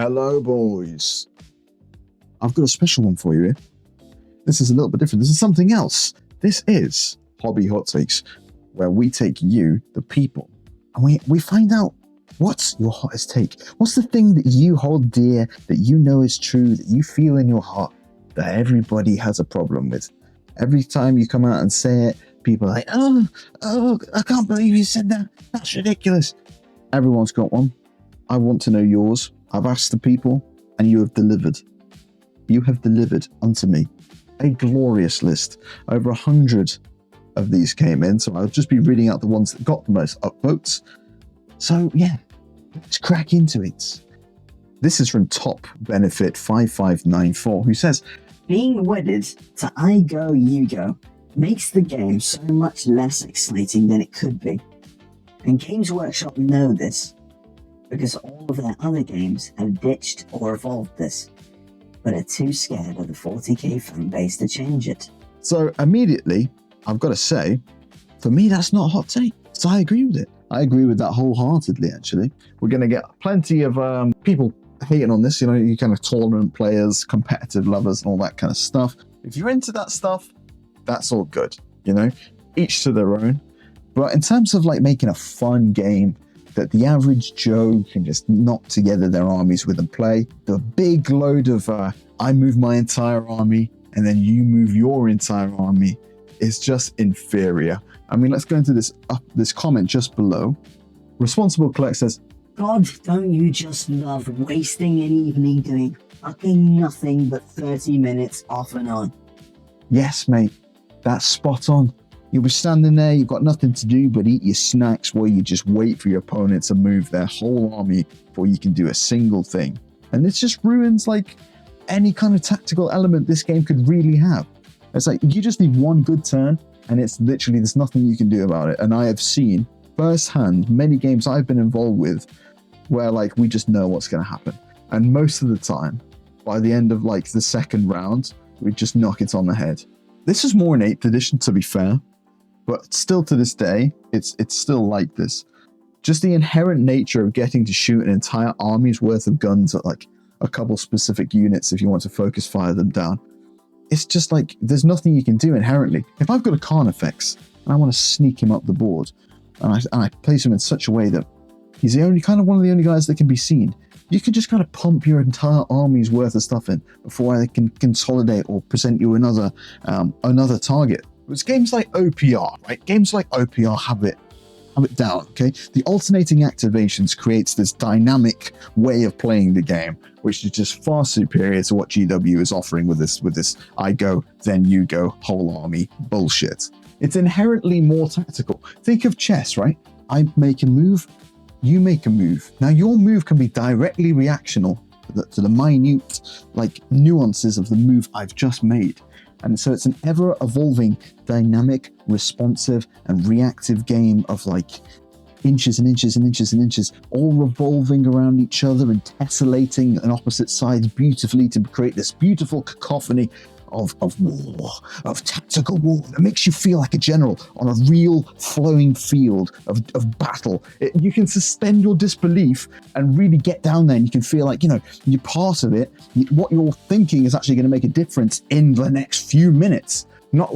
Hello, boys. I've got a special one for you here. This is a little bit different. This is something else. This is Hobby Hot Takes, where we take you, the people, and we find out what's your hottest take. What's the thing that you hold dear, that you know is true, that you feel in your heart, that everybody has a problem with. Every time you come out and say it, people are like, oh, I can't believe you said that. That's ridiculous. Everyone's got one. I want to know yours. I've asked the people, and you have delivered. You have delivered unto me a glorious list. Over 100 of these came in, so I'll just be reading out the ones that got the most upvotes. So yeah, let's crack into it. This is from Top Benefit 5594, who says, being wedded to I go, you go makes the game so much less exciting than it could be. And Games Workshop know this, because all of their other games have ditched or evolved this, but are too scared of the 40k fan base to change it. So immediately, I've got to say, for me, that's not a hot take. So I agree with it. I agree with that wholeheartedly, actually. We're going to get plenty of people hating on this, you kind of tournament players, competitive lovers, and all that kind of stuff. If you're into that stuff, that's all good, each to their own. But in terms of making a fun game that the average Joe can just knock together their armies with and play, the big load of I move my entire army and then you move your entire army is just inferior. I mean, let's go into this comment just below. Responsible Collect says, God, don't you just love wasting an evening doing fucking nothing but 30 minutes off and on? Yes, mate, that's spot on. You'll be standing there, you've got nothing to do but eat your snacks while you just wait for your opponent to move their whole army before you can do a single thing. And this just ruins any kind of tactical element this game could really have. It's you just need one good turn and it's literally, there's nothing you can do about it. And I have seen firsthand many games I've been involved with where we just know what's going to happen. And most of the time, by the end of the second round, we just knock it on the head. This is more in 8th edition, to be fair. But still to this day, it's still like this. Just the inherent nature of getting to shoot an entire army's worth of guns at a couple specific units if you want to focus fire them down. It's just there's nothing you can do inherently. If I've got a Carnifex and I want to sneak him up the board and I place him in such a way that he's one of the only guys that can be seen, you can just kind of pump your entire army's worth of stuff in before they can consolidate or present you another target. It's games like OPR, right? Games like OPR have it down, okay? The alternating activations creates this dynamic way of playing the game, which is just far superior to what GW is offering with this I go, then you go, whole army bullshit. It's inherently more tactical. Think of chess, right? I make a move, you make a move. Now your move can be directly reactional to the minute nuances of the move I've just made. And so it's an ever-evolving, dynamic, responsive, and reactive game of inches and inches and inches and inches, all revolving around each other and tessellating on opposite sides beautifully to create this beautiful cacophony of war, of tactical war that makes you feel like a general on a real flowing field of battle. You can suspend your disbelief and really get down there, and you can feel you're part of it. What you're thinking is actually going to make a difference in the next few minutes. Not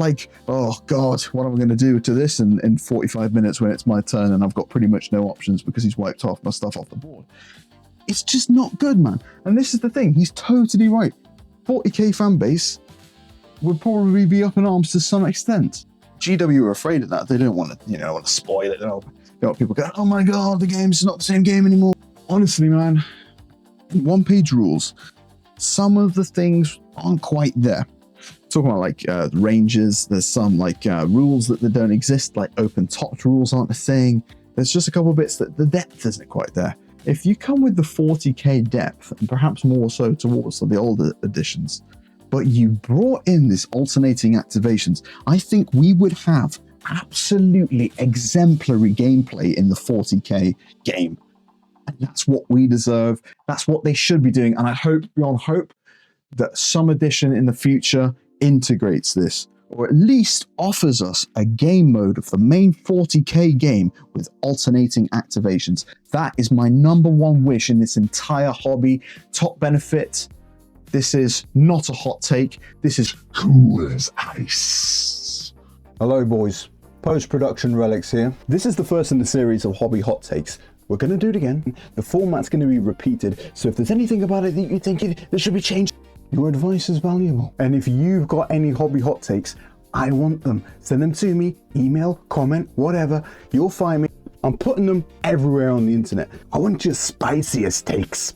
oh God, what am I going to do to this in 45 minutes when it's my turn and I've got pretty much no options because he's wiped off my stuff off the board. It's just not good, man. And this is the thing, he's totally right. 40k fan base would probably be up in arms to some extent. GW are afraid of that. They don't want to, spoil it. They don't want people going, oh my God, the game's not the same game anymore. Honestly, man, one-page rules, some of the things aren't quite there. Talking about ranges, there's some rules that don't exist, open topped rules aren't a thing. There's just a couple of bits that the depth isn't quite there. If you come with the 40k depth, and perhaps more so towards the older editions, but you brought in this alternating activations, I think we would have absolutely exemplary gameplay in the 40k game. And that's what we deserve. That's what they should be doing. And I hope, beyond hope, that some edition in the future integrates this, or at least offers us a game mode of the main 40k game with alternating activations. That is my number one wish in this entire hobby. Top benefit. This is not a hot take. This is cool as ice. Hello boys, post-production Relics here. This is the first in the series of hobby hot takes. We're going to do it again. The format's going to be repeated, so if there's anything about it that you think that should be changed, your advice is valuable. And if you've got any hobby hot takes, I want them. Send them to me, email, comment, whatever. You'll find me. I'm putting them everywhere on the internet. I want your spiciest takes.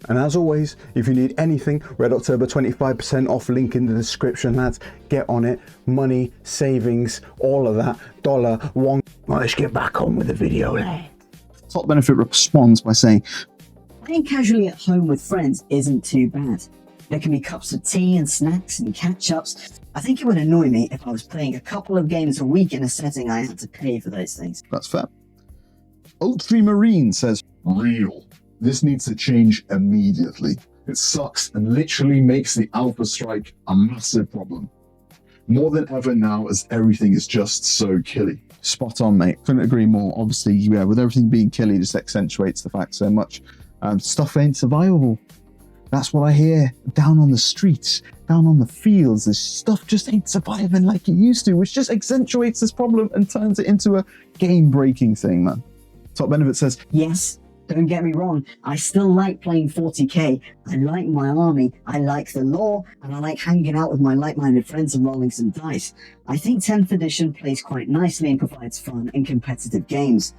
And as always, if you need anything, Red October 25% off, link in the description, lads. Get on it. Money, savings, all of that. Dollar, one. Well, let's get back on with the video, lad. Top benefit responds by saying, Playing casually at home with friends isn't too bad. There can be cups of tea and snacks and catch-ups. I think it would annoy me if I was playing a couple of games a week in a setting I had to pay for those things. that's fair. Ultramarine says, Real. This needs to change immediately. It sucks and literally makes the Alpha Strike a massive problem. More than ever now, as everything is just so killy. spot on, mate. Couldn't agree more. Obviously, yeah, with everything being killy, just accentuates the fact so much. Stuff ain't survivable. That's what I hear down on the streets, down on the fields. This stuff just ain't surviving like it used to, which just accentuates this problem and turns it into a game-breaking thing, man. Top Benefit says, Yes, don't get me wrong, I still like playing 40k. I like my army, I like the lore, and I like hanging out with my like-minded friends and rolling some dice. I think 10th edition plays quite nicely and provides fun and competitive games.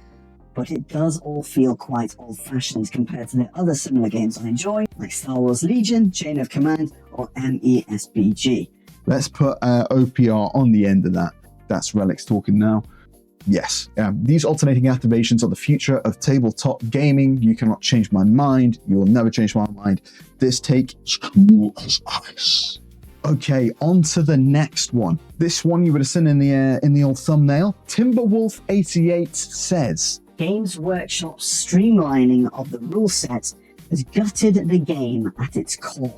But it does all feel quite old-fashioned compared to the other similar games I enjoy, like Star Wars Legion, Chain of Command, or MESBG. let's put OPR on the end of that. That's Relics talking now. Yes, these alternating activations are the future of tabletop gaming. You cannot change my mind. You will never change my mind. This take is cool as ice. Okay, on to the next one. This one you would have seen in the old thumbnail. Timberwolf88 says, Games Workshop's streamlining of the rule set has gutted the game at its core.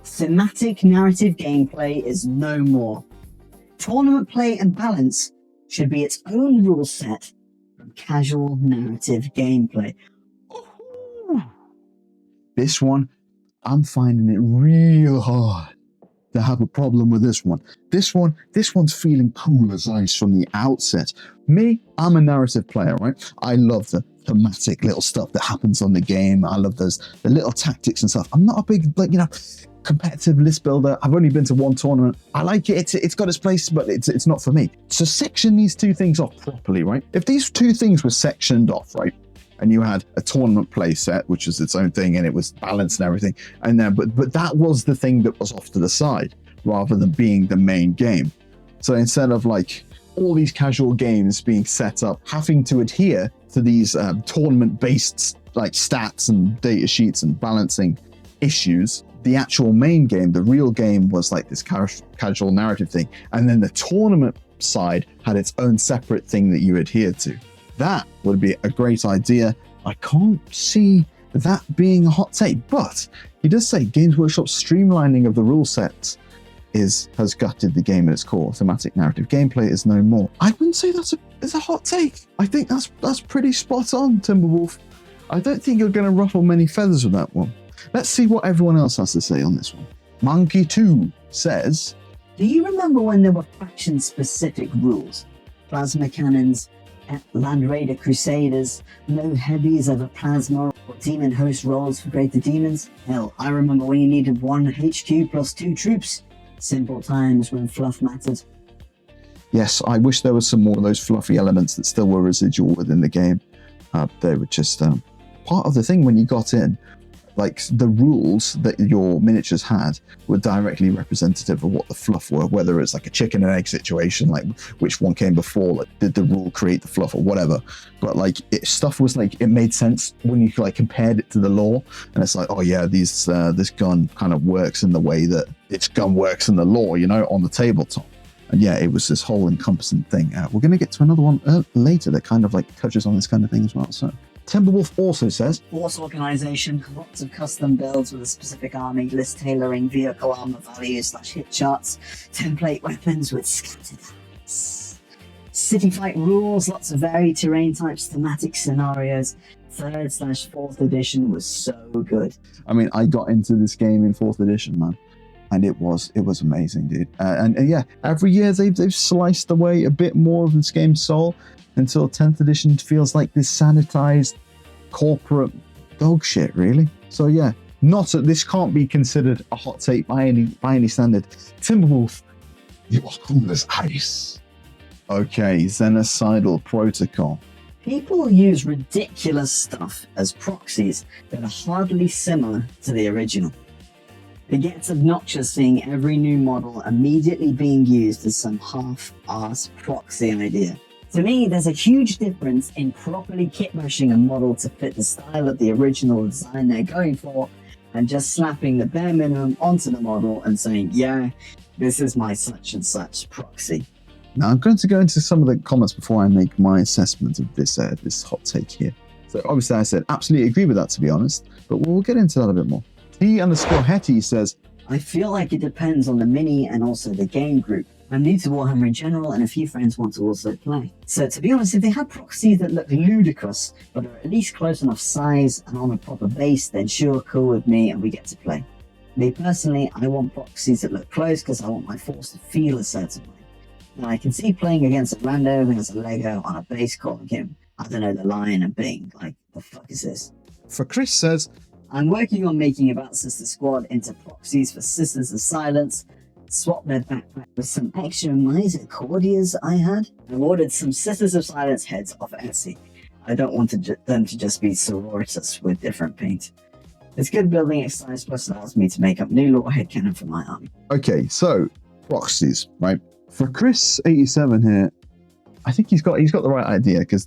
Thematic narrative gameplay is no more. Tournament play and balance should be its own rule set from casual narrative gameplay. this one, I'm finding it real hard to have a problem with this one. This one's feeling cool as ice from the outset. Me, I'm a narrative player, right? I love the thematic little stuff that happens on the game. I love the little tactics and stuff. I'm not a big, competitive list builder. I've only been to one tournament. I like it. It's got its place, but it's not for me. So section these two things off properly, right? If these two things were sectioned off, right? And you had a tournament play set, which was its own thing, and it was balanced and everything. And then, but that was the thing that was off to the side, rather than being the main game. So instead of all these casual games being set up, having to adhere to these tournament-based stats and data sheets and balancing issues, the actual main game, the real game, was this casual narrative thing, and then the tournament side had its own separate thing that you adhered to. That would be a great idea. I can't see that being a hot take, but he does say Games Workshop's streamlining of the rule sets has gutted the game at its core. Thematic narrative gameplay is no more. I wouldn't say that's a hot take. I think that's pretty spot on, Timberwolf. I don't think you're going to ruffle many feathers with that one. Let's see what everyone else has to say on this one. Monkey2 says, Do you remember when there were faction-specific rules? Plasma cannons, Land Raider Crusaders, no heavies over plasma, or demon host rolls for greater demons? Hell, I remember when you needed 1 HQ plus 2 troops. Simple times when fluff mattered. yes, I wish there was some more of those fluffy elements that still were residual within the game. They were just part of the thing when you got in. The rules that your miniatures had were directly representative of what the fluff were, whether it's a chicken and egg situation, which one came before, did the rule create the fluff or whatever. But stuff was it made sense when you compared it to the lore, and it's oh yeah, this gun kind of works in the way that its gun works in the lore, on the tabletop. And yeah, it was this whole encompassing thing. We're going to get to another one later that kind of touches on this kind of thing as well. So Timberwolf also says, Force organization, lots of custom builds with a specific army, list tailoring, vehicle armor values / hit charts, template weapons with scattered arms. City fight rules, lots of varied terrain types, thematic scenarios. 3rd / 4th edition was so good. I mean, I got into this game in 4th edition, man. And it was amazing, dude. And yeah, every year they've sliced away a bit more of this game's soul until 10th edition feels like this sanitized corporate dog shit, really. So yeah, this can't be considered a hot take by any standard. Timberwolf, You are cool as ice. okay, Xenocidal Protocol. People use ridiculous stuff as proxies that are hardly similar to the original. It gets obnoxious seeing every new model immediately being used as some half-assed proxy idea. To me, there's a huge difference in properly kitbashing a model to fit the style of the original design they're going for, and just slapping the bare minimum onto the model and saying, yeah, this is my such and such proxy. Now I'm going to go into some of the comments before I make my assessment of this hot take here. So obviously I said absolutely agree with that, to be honest, but we'll get into that a bit more. T_Hetty says, I feel like it depends on the mini and also the game group. I'm new to Warhammer in general and a few friends want to also play. So to be honest, if they have proxies that look ludicrous, but are at least close enough size and on a proper base, then sure, cool with me and we get to play. Me personally, I want proxies that look close because I want my force to feel a certain way. Now I can see playing against a rando who has a Lego on a base calling him, I don't know, the lion and being like, the fuck is this? for Chris says, I'm working on making a Battle Sister squad into proxies for Sisters of Silence, swap their backpack with some extra Miser Cordias I had. I ordered some Sisters of Silence heads off Etsy. I don't want them to just be sororitas with different paint. It's good building exercise, plus allows me to make up new lore headcanon for my army. okay, so proxies, right? For Chris87 here, I think he's got the right idea because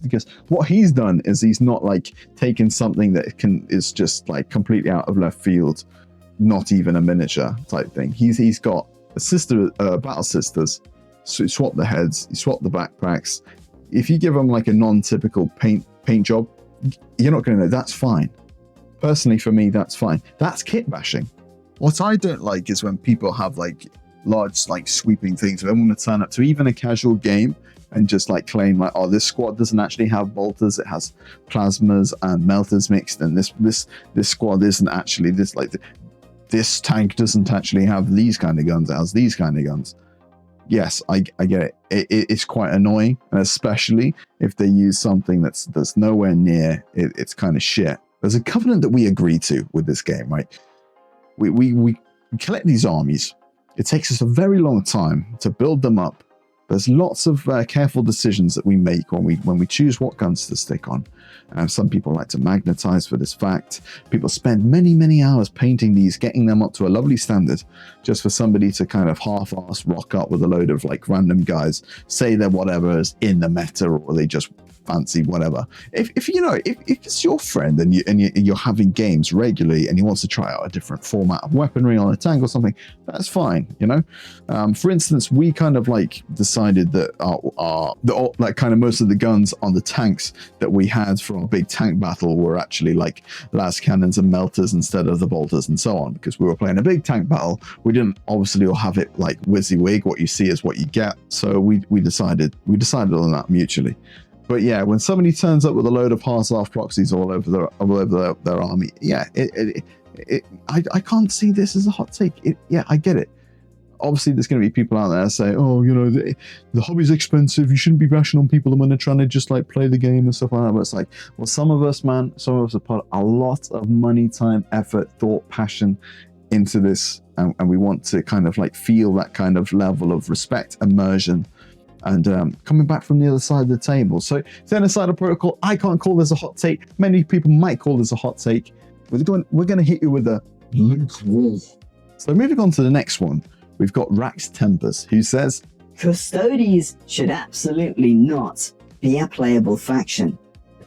what he's done is he's not like taken something that is just like completely out of left field, not even a miniature type thing. He's got a battle sisters, so you swap the heads, you swap the backpacks. If you give them like a non-typical paint job, you're not going to know. That's fine. Personally, for me, that's fine. That's kit bashing. What I don't like is when people have like large like sweeping things. They want to turn up to even a casual game and just like claim like, oh, this squad doesn't actually have bolters, it has plasmas and melters mixed, and this squad isn't actually this tank doesn't actually have these kind of guns, it has these kind of guns. Yes, I get it. It's quite annoying, and especially if they use something that's nowhere near it's kind of shit. There's a covenant that we agree to with this game, right? We collect these armies. It takes us a very long time to build them up. There's lots of careful decisions that we make when we choose what guns to stick on. Some people like to magnetize for this fact. People spend many hours painting these, getting them up to a lovely standard, just for somebody to kind of half-ass rock up with a load of like random guys, say they're whatever is in the meta, or they just fancy whatever. If it's your friend and you're having games regularly and he wants to try out a different format of weaponry on a tank or something, that's fine. For instance, we kind of like decided that like kind of most of the guns on the tanks that we had from a big tank battle were actually like las cannons and melters instead of the bolters and so on, because we were playing a big tank battle. We didn't obviously all have it like WYSIWYG, what you see is what you get. So we decided on that mutually. But yeah, when somebody turns up with a load of half-staff proxies all over their army, yeah, I can't see this as a hot take. I get it. Obviously, there's going to be people out there say, oh, the hobby's expensive. You shouldn't be bashing on people when they're trying to just like play the game and stuff like that. But it's like, well, some of us have put a lot of money, time, effort, thought, passion into this, and we want to kind of like feel that kind of level of respect, immersion, and coming back from the other side of the table. So Xenocidal Protocol, I can't call this a hot take. Many people might call this a hot take. We're going to hit you with a lukewarm. So moving on to the next one, we've got Rax Tempers, who says, Custodes should absolutely not be a playable faction,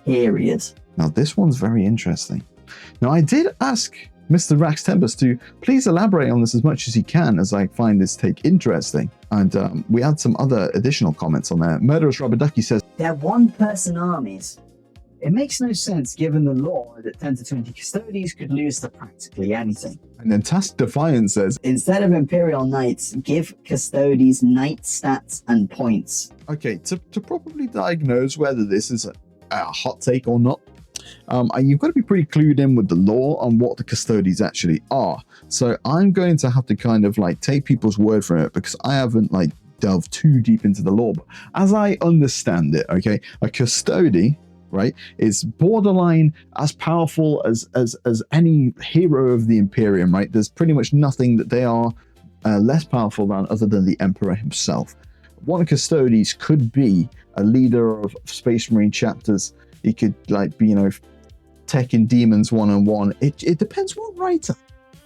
period. Now this one's very interesting. Now I did ask Mr. Rax Tempers to please elaborate on this as much as he can, as I find this take interesting. And we had some other additional comments on there. Murderous Rubber Ducky says, They're one-person armies. It makes no sense given the law that 10 to 20 custodies could lose to practically anything. And then Task Defiant says, Instead of Imperial Knights, give custodies knight stats and points. okay, to properly diagnose whether this is a hot take or not, you've got to be pretty clued in with the law on what the custodies actually are. So I'm going to have to kind of like take people's word for it, because I haven't like delved too deep into the law. But as I understand it, okay, a custody, right, is borderline as powerful as any hero of the Imperium, right? There's pretty much nothing that they are less powerful than other than the Emperor himself. One of custodies could be a leader of Space Marine chapters. He could like be, you know, teching demons one-on-one. It depends what writer.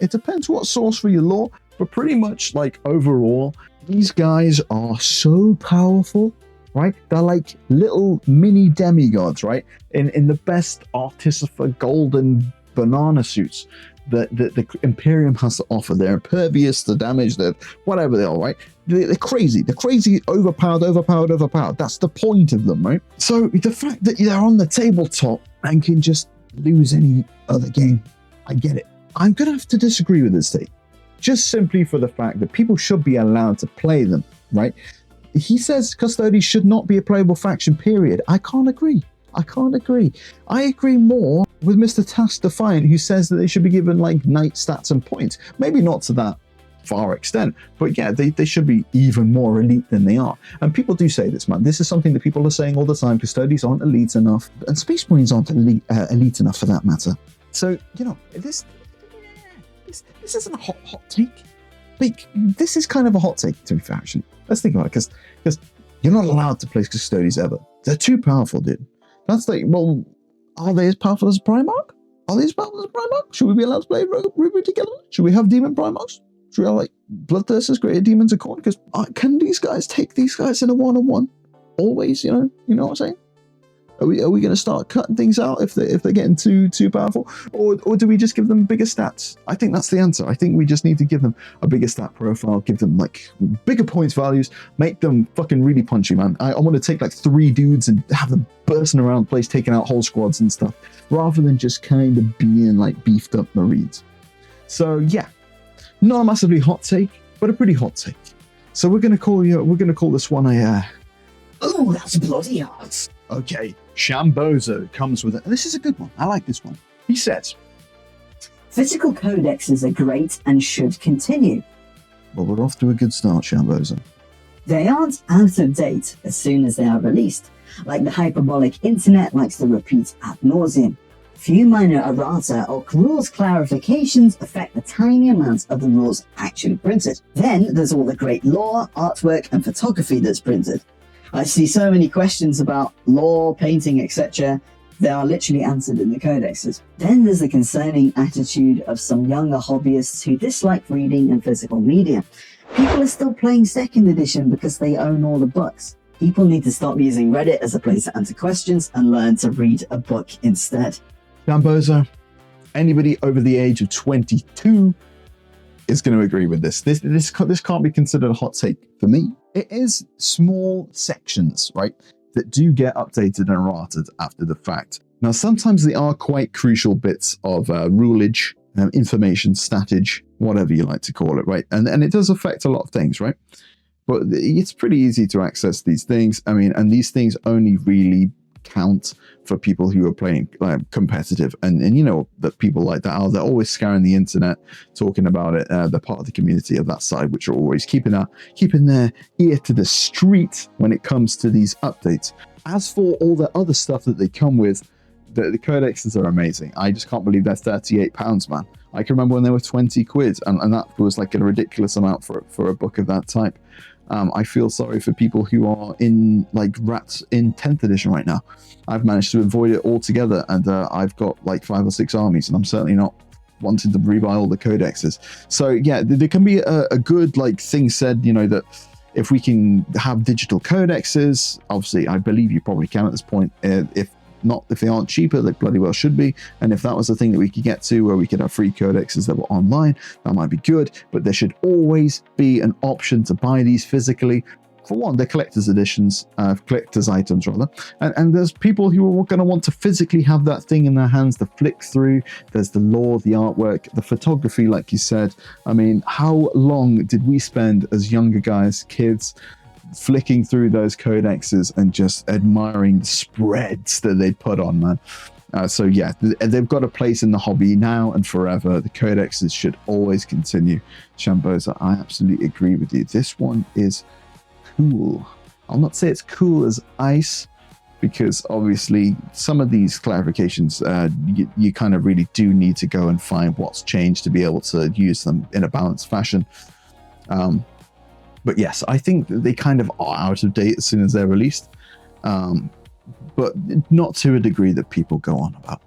It depends what source for your lore. But pretty much like overall, these guys are so powerful, right? They're like little mini demigods, right? In the best Artificer golden banana suits that the Imperium has to offer. They're impervious to damage, they're whatever they are, right? They're crazy. They're crazy, overpowered. That's the point of them, right? So the fact that they're on the tabletop and can just lose any other game, I get it. I'm going to have to disagree with this take. Just simply for the fact that people should be allowed to play them, right? He says custodies should not be a playable faction, period. I can't agree. I agree more with Mr. Task Defiant, who says that they should be given like knight stats and points. Maybe not to that far extent, but yeah, they should be even more elite than they are. And people do say this, man. This is something that people are saying all the time. Custodies aren't elite enough, and Space Marines aren't elite enough for that matter. So, you know, this isn't a hot take. Like, this is kind of a hot take, to be fair, actually. Let's think about it, because you're not allowed to play custodies ever. They're too powerful, dude. That's like, well, are they as powerful as a Primarch? Should we be allowed to play Ruby together? Should we have Demon Primarchs? Should we have like Bloodthirsters, Greater Demons, and Corn? Because can these guys take these guys in a one-on-one? Always, you know what I'm saying? Are we going to start cutting things out if they're getting too powerful, or do we just give them bigger stats? I think that's the answer. I think we just need to give them a bigger stat profile, give them like bigger points values, make them fucking really punchy, man. I want to take like 3 dudes and have them bursting around the place, taking out whole squads and stuff, rather than just kind of being like beefed up Marines. So yeah, not a massively hot take, but a pretty hot take. So we're gonna call this one a. Oh, that's bloody hard. Okay, Shambozo comes with it. This is a good one. I like this one. He says, Physical codexes are great and should continue. well, we're off to a good start, Shambozo. They aren't out of date as soon as they are released, like the hyperbolic internet likes to repeat ad nauseum. Few minor errata or rules clarifications affect the tiny amounts of the rules actually printed. Then there's all the great lore, artwork, and photography that's printed. I see so many questions about lore, painting, etc. They are literally answered in the codexes. Then there's the concerning attitude of some younger hobbyists who dislike reading and physical media. People are still playing 2nd edition because they own all the books. People need to stop using Reddit as a place to answer questions and learn to read a book instead. Shambozo, anybody over the age of 22 is going to agree with this. This can't be considered a hot take for me. It is small sections, right, that do get updated and errated after the fact. Now, sometimes they are quite crucial bits of rulage, information, statage, whatever you like to call it, right? And it does affect a lot of things, right? But it's pretty easy to access these things. I mean, and these things only really count for people who are playing competitive, and you know that people like that they're always scouring the internet talking about it. They're part of the community of that side, which are always keeping their ear to the street when it comes to these updates. As for all the other stuff that they come with, the codexes are amazing. I just can't believe they're £38, man. I can remember when they were 20 quid, and that was like a ridiculous amount for a book of that type. I feel sorry for people who are in like rats in 10th edition right now. I've managed to avoid it altogether, and I've got like 5 or 6 armies, and I'm certainly not wanting to rebuy all the codexes. So yeah, there can be a good like thing said, you know, that if we can have digital codexes, obviously I believe you probably can at this point. If they aren't cheaper, they bloody well should be. And if that was the thing that we could get to, where we could have free codexes that were online, that might be good. But there should always be an option to buy these physically. for one, they're collector's editions, collector's items rather, and there's people who are going to want to physically have that thing in their hands to flick through. There's the lore, the artwork, the photography, like you said. I mean, how long did we spend as younger guys, kids, flicking through those codexes and just admiring the spreads that they put on, man? So yeah, they've got a place in the hobby now and forever. The codexes should always continue. Shamboza, I absolutely agree with you. This one is cool. I'll not say it's cool as ice, because obviously some of these clarifications, you kind of really do need to go and find what's changed to be able to use them in a balanced fashion. But yes, I think that they kind of are out of date as soon as they're released. But not to a degree that people go on about.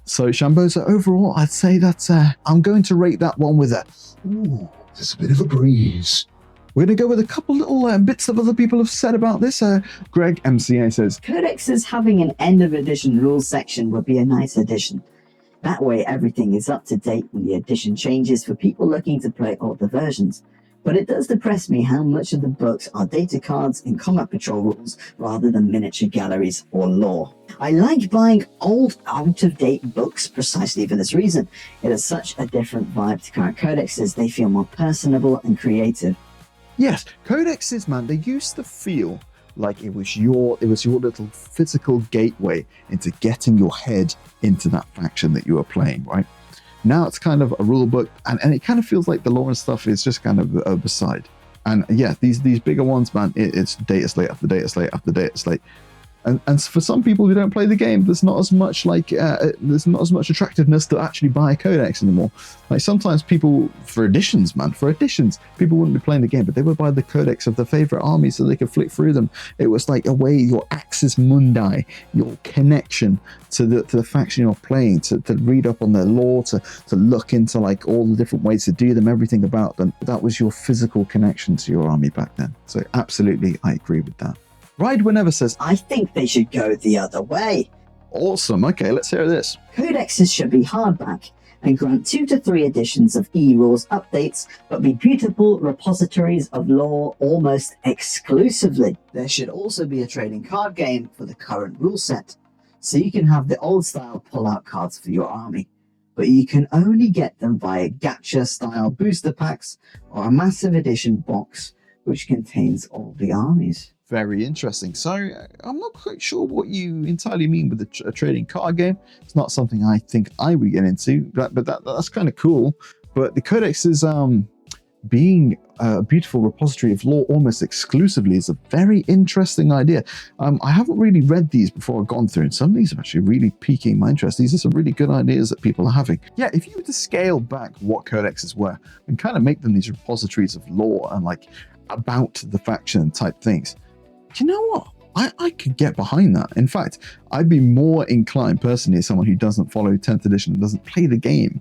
So Shamboza, overall, I'd say that I'm going to rate that one with a, Ooh, there's a bit of a breeze. we're going to go with a couple little bits that other people have said about this. Greg MCA says, Codexes having an end of edition rules section would be a nice addition. That way everything is up to date when the edition changes for people looking to play older versions. But it does depress me how much of the books are data cards and combat patrol rules rather than miniature galleries or lore. I like buying old, out-of-date books precisely for this reason. It has such a different vibe to current codexes. They feel more personable and creative. yes, codexes, man, they used to feel like it was your little physical gateway into getting your head into that faction that you were playing, right? Now it's kind of a rule book, and it kind of feels like the lore and stuff is just kind of beside. And yeah, these bigger ones, man, it's data slate after data slate after data slate. And for some people who don't play the game, there's not as much attractiveness to actually buy a codex anymore. Like sometimes people, for editions, people wouldn't be playing the game, but they would buy the codex of their favorite army so they could flick through them. It was like a way, your axis mundi, your connection to the faction you're playing, to read up on their lore, to look into like all the different ways to do them, everything about them. That was your physical connection to your army back then. So absolutely, I agree with that. Ride Whenever says, I think they should go the other way. awesome, okay, let's hear this. Codexes should be hardback and grant 2 to 3 editions of e-rules updates, but be beautiful repositories of lore almost exclusively. There should also be a trading card game for the current rule set, so you can have the old style pull-out cards for your army, but you can only get them via gacha style booster packs or a massive edition box which contains all the armies. Very interesting. So I'm not quite sure what you entirely mean with a trading card game. It's not something I think I would get into, but that's kind of cool. But the codex is being a beautiful repository of lore almost exclusively is a very interesting idea. I haven't really read these before I've gone through, and some of these are actually really piquing my interest. These are some really good ideas that people are having. Yeah, if you were to scale back what codexes were and kind of make them these repositories of lore and like about the faction type things, you know what? I could get behind that. In fact, I'd be more inclined personally as someone who doesn't follow 10th edition and doesn't play the game.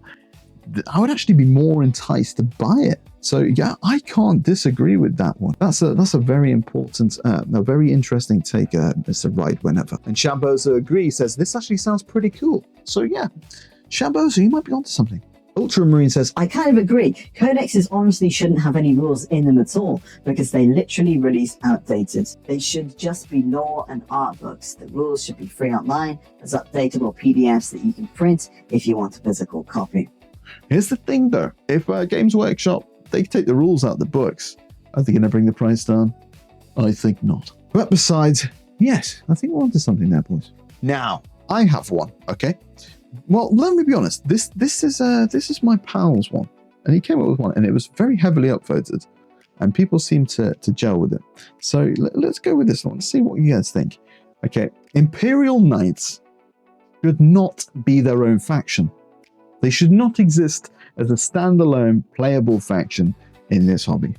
I would actually be more enticed to buy it. So yeah, I can't disagree with that one. That's a very important, a very interesting take, Mr. Ride Whenever. And Shamboza agrees, says this actually sounds pretty cool. So yeah, Shamboza, you might be onto something. Ultramarine says, I kind of agree. Codexes honestly shouldn't have any rules in them at all because they literally release outdated. They should just be lore and art books. The rules should be free online as updatable PDFs that you can print if you want a physical copy. Here's the thing though, if Games Workshop, they take the rules out of the books, are they going to bring the price down? I think not. But besides, yes, I think we're onto something there, boys. Now, I have one, okay? Well, let me be honest. This is my pal's one, and he came up with one, and it was very heavily upvoted, and people seem to gel with it. So let's go with this one. Let's see what you guys think. Okay, Imperial Knights should not be their own faction. They should not exist as a standalone playable faction in this hobby.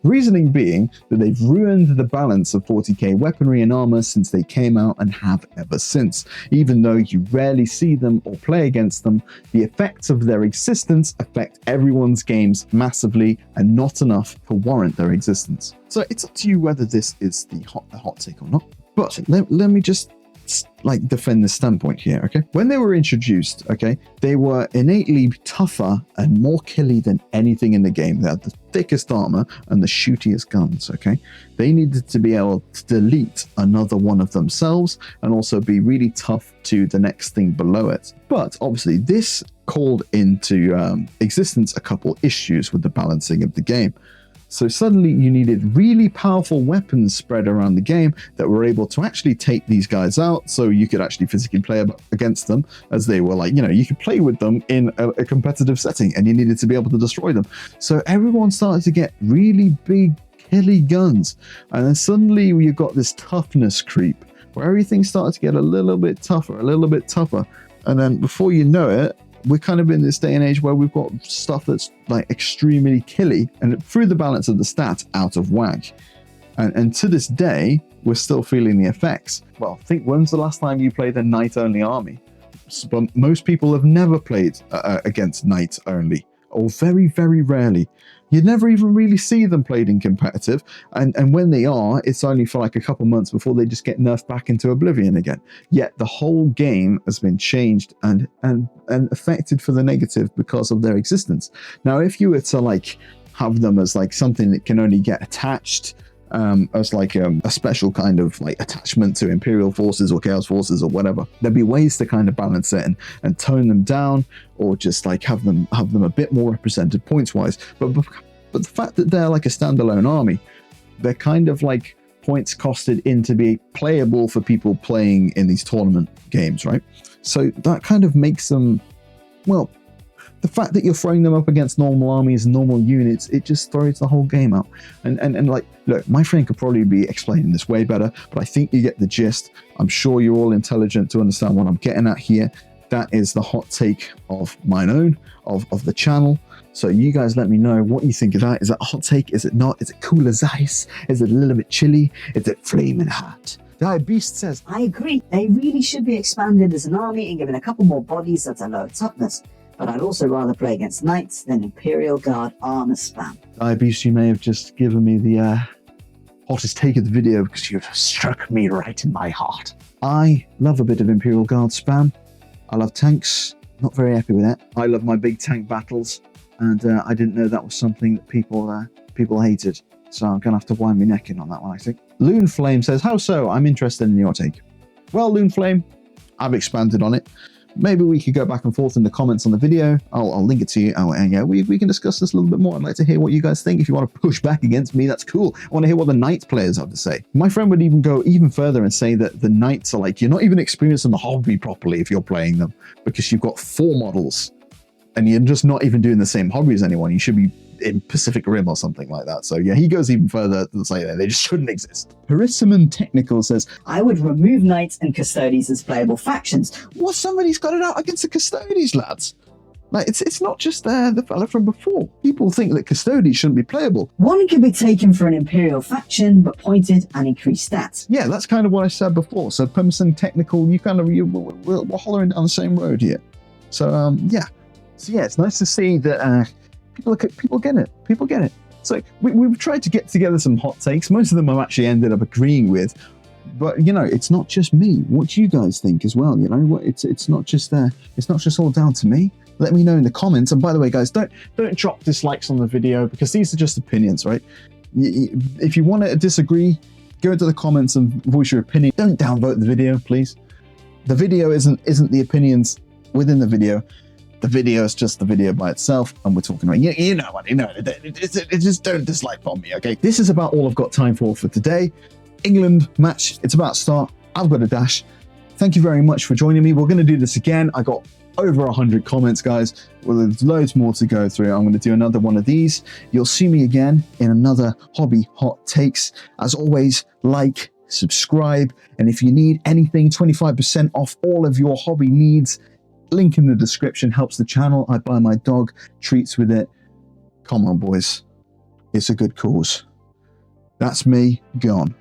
Reasoning being that they've ruined the balance of 40k weaponry and armor since they came out and have ever since. Even though you rarely see them or play against them, the effects of their existence affect everyone's games massively and not enough to warrant their existence. So it's up to you whether this is the hot take or not. But let me just let's like defend the standpoint here, okay? When they were introduced, okay, they were innately tougher and more killy than anything in the game. They had the thickest armor and the shootiest guns, okay? They needed to be able to delete another one of themselves and also be really tough to the next thing below it. But obviously this called into existence a couple issues with the balancing of the game. So suddenly you needed really powerful weapons spread around the game that were able to actually take these guys out, so you could actually physically play against them, as they were like, you know, you could play with them in a competitive setting and you needed to be able to destroy them. So everyone started to get really big killy guns, and then suddenly you got this toughness creep where everything started to get a little bit tougher, and then before you know it, we're kind of in this day and age where we've got stuff that's like extremely killy and through the balance of the stats out of whack. And to this day, we're still feeling the effects. Well, think, when's the last time you played a knight-only army? But most people have never played against knights only, or very, very rarely. You never even really see them played in competitive, and when they are, it's only for like a couple months before they just get nerfed back into oblivion again. Yet the whole game has been changed and affected for the negative because of their existence. Now, if you were to like have them as like something that can only get attached as like a special kind of like attachment to Imperial forces or Chaos forces or whatever, there'd be ways to kind of balance it and tone them down, or just like have them a bit more represented points wise. But the fact that they're like a standalone army, they're kind of like points costed in to be playable for people playing in these tournament games, right? So that kind of makes them, well, the fact that you're throwing them up against normal armies and normal units, it just throws the whole game out. And like, look, my friend could probably be explaining this way better, but I think you get the gist. I'm sure you're all intelligent to understand what I'm getting at here. That is the hot take of mine own, of the channel. So you guys let me know what you think of that. Is that a hot take? Is it not? Is it cool as ice? Is it a little bit chilly? Is it flaming hot? Die Beast says, I agree. They really should be expanded as an army and given a couple more bodies at a lower toughness. But I'd also rather play against Knights than Imperial Guard armor spam. Die Beast, you may have just given me the hottest take of the video because you've struck me right in my heart. I love a bit of Imperial Guard spam. I love tanks. Not very happy with that. I love my big tank battles, and I didn't know that was something that people hated. So I'm gonna have to wind my neck in on that one, I think. Loon Flame says, how so? I'm interested in your take. Well, Loon Flame, I've expanded on it. Maybe we could go back and forth in the comments on the video. I'll link it to you. And yeah, we can discuss this a little bit more. I'd like to hear what you guys think. If you want to push back against me, that's cool. I want to hear what the Knights players have to say. My friend would even go even further and say that the Knights are like, you're not even experiencing the hobby properly if you're playing them, because you've got 4 models and you're just not even doing the same hobby as anyone. You should be in Pacific Rim or something like that. So yeah, he goes even further to say that they just shouldn't exist. Harissimon Technical says, I would remove Knights and Custodes as playable factions. well, somebody's got it out against the Custodes, lads. Like, it's not just the fella from before. People think that Custodes shouldn't be playable. One could be taken for an Imperial faction, but pointed and increased stats. Yeah, that's kind of what I said before. So Pemson Technical, we're hollering down the same road here. So yeah. So yeah, it's nice to see that people get it. People get it. So we've tried to get together some hot takes. Most of them I've actually ended up agreeing with. But you know, it's not just me. What do you guys think as well? You know, it's not just all down to me. Let me know in the comments. And by the way, guys, don't drop dislikes on the video, because these are just opinions, right? If you want to disagree, go into the comments and voice your opinion. Don't downvote the video, please. The video isn't the opinions within the video. The video is just the video by itself, and we're talking about, you know what, it just don't dislike on me, okay? This is about all I've got time for today. England match, it's about to start. I've got a dash. Thank you very much for joining me. We're going to do this again. I got over 100 comments, guys. Well, there's loads more to go through. I'm going to do another one of these. You'll see me again in another Hobby Hot Takes. As always, like, subscribe, and if you need anything, 25% off all of your hobby needs. Link in the description, helps the channel. I buy my dog treats with it. Come on, boys. It's a good cause. That's me, gone.